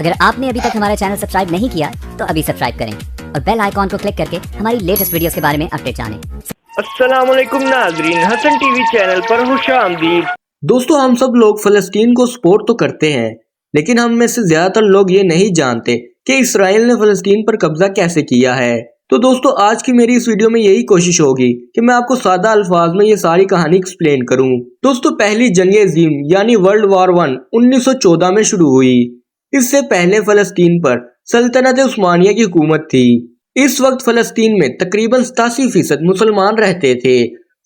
اگر آپ نے ابھی تک ہمارا چینل سبسکرائب نہیں کیا تو ابھی سبسکرائب کریں اور بیل آئیکن کو کلک کر کے ہماری لیٹسٹ ویڈیوز کے بارے میں اپڈیٹ جانیں۔ السلام علیکم ناظرین، حسن ٹی وی چینل پر خوش آمدید۔ دوستو، ہم سب لوگ فلسطین کو سپورٹ تو کرتے ہیں، لیکن ہم میں سے زیادہ تر لوگ یہ نہیں جانتے کہ اسرائیل نے فلسطین پر قبضہ کیسے کیا ہے۔ تو دوستو، آج کی میری اس ویڈیو میں یہی کوشش ہوگی کہ میں آپ کو سادہ الفاظ میں یہ ساری کہانی ایکسپلین کروں۔ دوستو، پہلی جنگ عظیم یعنی ورلڈ وار 1 1914 میں شروع ہوئی۔ اس سے پہلے فلسطین پر سلطنت عثمانیہ کی حکومت تھی۔ اس وقت فلسطین میں تقریباً 87% مسلمان رہتے تھے،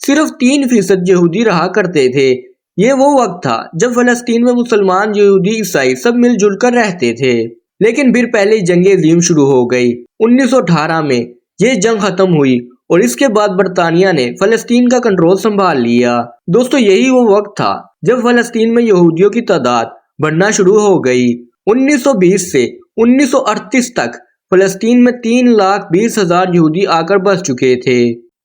صرف 3% یہودی رہا کرتے تھے۔ یہ وہ وقت تھا جب فلسطین میں مسلمان، یہودی، عیسائی سب مل جل کر رہتے تھے۔ لیکن پھر پہلی جنگ عظیم شروع ہو گئی۔ 1918 میں یہ جنگ ختم ہوئی اور اس کے بعد برطانیہ نے فلسطین کا کنٹرول سنبھال لیا۔ دوستو، یہی وہ وقت تھا جب فلسطین میں یہودیوں کی تعداد بڑھنا شروع ہو گئی۔ 1920 سے 1938 تک فلسطین میں 3,20,000 یہودی آ کر بس چکے تھے۔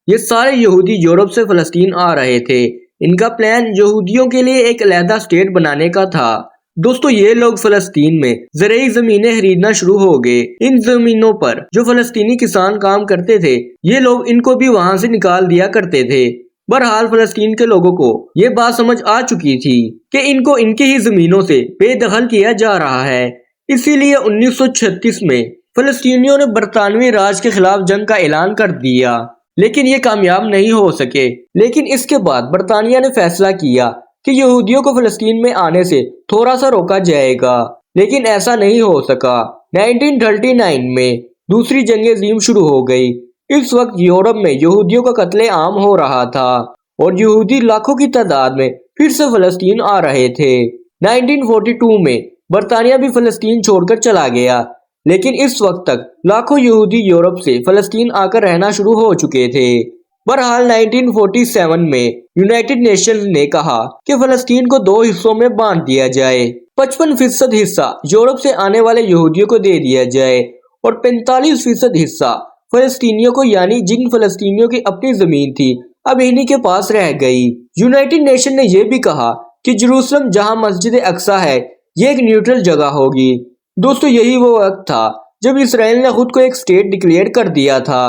یہ سارے یہودی یورپ سے فلسطین آ رہے تھے۔ ان کا پلان یہودیوں کے لیے ایک علیحدہ اسٹیٹ بنانے کا تھا۔ دوستو، یہ لوگ فلسطین میں زرعی زمینیں خریدنا شروع ہو گئے۔ ان زمینوں پر جو فلسطینی کسان کام کرتے تھے، یہ لوگ ان کو بھی وہاں سے نکال دیا کرتے تھے۔ بہرحال فلسطین کے لوگوں کو یہ بات سمجھ آ چکی تھی کہ ان کو ان کی ہی زمینوں سے بے دخل کیا جا رہا ہے۔ اسی لیے 1936 میں فلسطینیوں نے برطانوی راج کے خلاف جنگ کا اعلان کر دیا، لیکن یہ کامیاب نہیں ہو سکے۔ لیکن اس کے بعد برطانیہ نے فیصلہ کیا کہ یہودیوں کو فلسطین میں آنے سے تھوڑا سا روکا جائے گا، لیکن ایسا نہیں ہو سکا۔ 1939 میں دوسری جنگ عظیم شروع ہو گئی۔ اس وقت یورپ میں یہودیوں کا قتل عام ہو رہا تھا اور یہودی لاکھوں کی تعداد میں پھر سے فلسطین آ رہے تھے۔ 1942 میں برطانیہ بھی فلسطین چھوڑ کر چلا گیا، لیکن اس وقت تک لاکھوں یہودی یورپ سے فلسطین آ کر رہنا شروع ہو چکے تھے۔ بہرحال 1947 میں یونائٹڈ نیشنز نے کہا کہ فلسطین کو 2 حصوں میں بانٹ دیا جائے۔ 55% حصہ یورپ سے آنے والے یہودیوں کو دے دیا جائے اور 45% حصہ فلسطینیوں کو، یعنی جن فلسطینیوں کی اپنی زمین تھی اب انہی کے پاس رہ گئی۔ یونائٹڈ نیشن نے یہ بھی کہا کہ جروسلم، جہاں مسجد اقصی ہے، یہ ایک نیوٹرل جگہ ہوگی۔ دوستو، یہی وہ وقت تھا جب اسرائیل نے خود کو ایک اسٹیٹ ڈکلیئر کر دیا تھا۔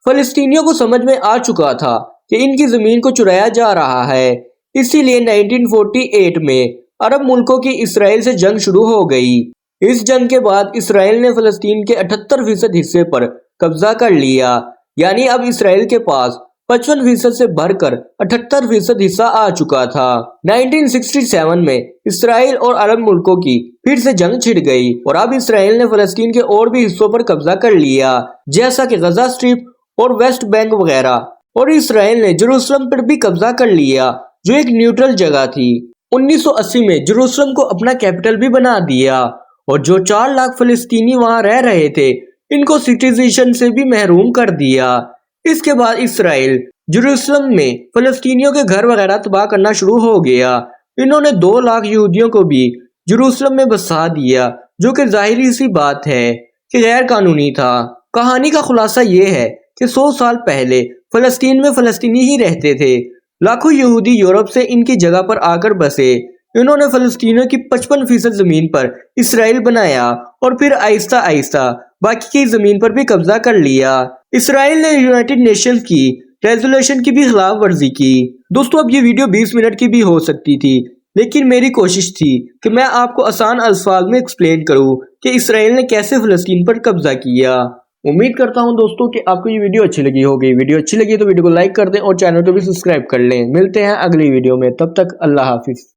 فلسطینیوں کو سمجھ میں آ چکا تھا کہ ان کی زمین کو چرایا جا رہا ہے، اسی لیے 1948 میں عرب ملکوں کی اسرائیل سے جنگ شروع ہو گئی۔ اس جنگ کے بعد اسرائیل نے فلسطین کے 78% حصے پر قبضہ کر لیا، یعنی اب اسرائیل کے پاس 55% سے بڑھ کر 78% حصہ آ چکا تھا۔ 1967 میں اسرائیل اور عرب ملکوں کی پھر سے جنگ چھڑ گئی اور اب اسرائیل نے فلسطین کے اور بھی حصوں پر قبضہ کر لیا، جیسا کہ غزہ اسٹرپ اور ویسٹ بینک وغیرہ، اور اسرائیل نے جروسلم پر بھی قبضہ کر لیا جو ایک نیوٹرل جگہ تھی۔ 1980 میں جروسلم کو اپنا کیپٹل بھی بنا دیا اور جو 4 لاکھ فلسطینی وہاں رہ رہے تھے ان کو سٹیزنشپ سے بھی محروم کر دیا۔ اس کے بعد اسرائیل جروسلم میں فلسطینیوں کے گھر وغیرہ تباہ کرنا شروع ہو گیا۔ انہوں نے 2 لاکھ یہودیوں کو بھی جروسلم میں بسا دیا، جو کہ ظاہری سی بات ہے کہ غیر قانونی تھا۔ کہانی کا خلاصہ یہ ہے کہ 100 سال پہلے فلسطین میں فلسطینی ہی رہتے تھے۔ لاکھوں یہودی یورپ سے ان کی جگہ پر آ کر بسے۔ انہوں نے فلسطینیوں کی 55% زمین پر اسرائیل بنایا اور پھر آہستہ آہستہ باقی کی زمین پر بھی قبضہ کر لیا۔ اسرائیل نے یونائٹڈ نیشنز کی ریزولوشن کی بھی خلاف ورزی کی۔ دوستو، اب یہ ویڈیو 20 منٹ کی بھی ہو سکتی تھی، لیکن میری کوشش تھی کہ میں آپ کو آسان الفاظ میں ایکسپلین کروں کہ اسرائیل نے کیسے فلسطین پر قبضہ کیا۔ امید کرتا ہوں دوستو کہ آپ کو یہ ویڈیو اچھی لگی ہوگی۔ ویڈیو اچھی لگی تو ویڈیو کو لائک کر دیں اور چینل کو بھی سبسکرائب کر لیں۔ ملتے ہیں اگلی ویڈیو میں، تب تک اللہ حافظ۔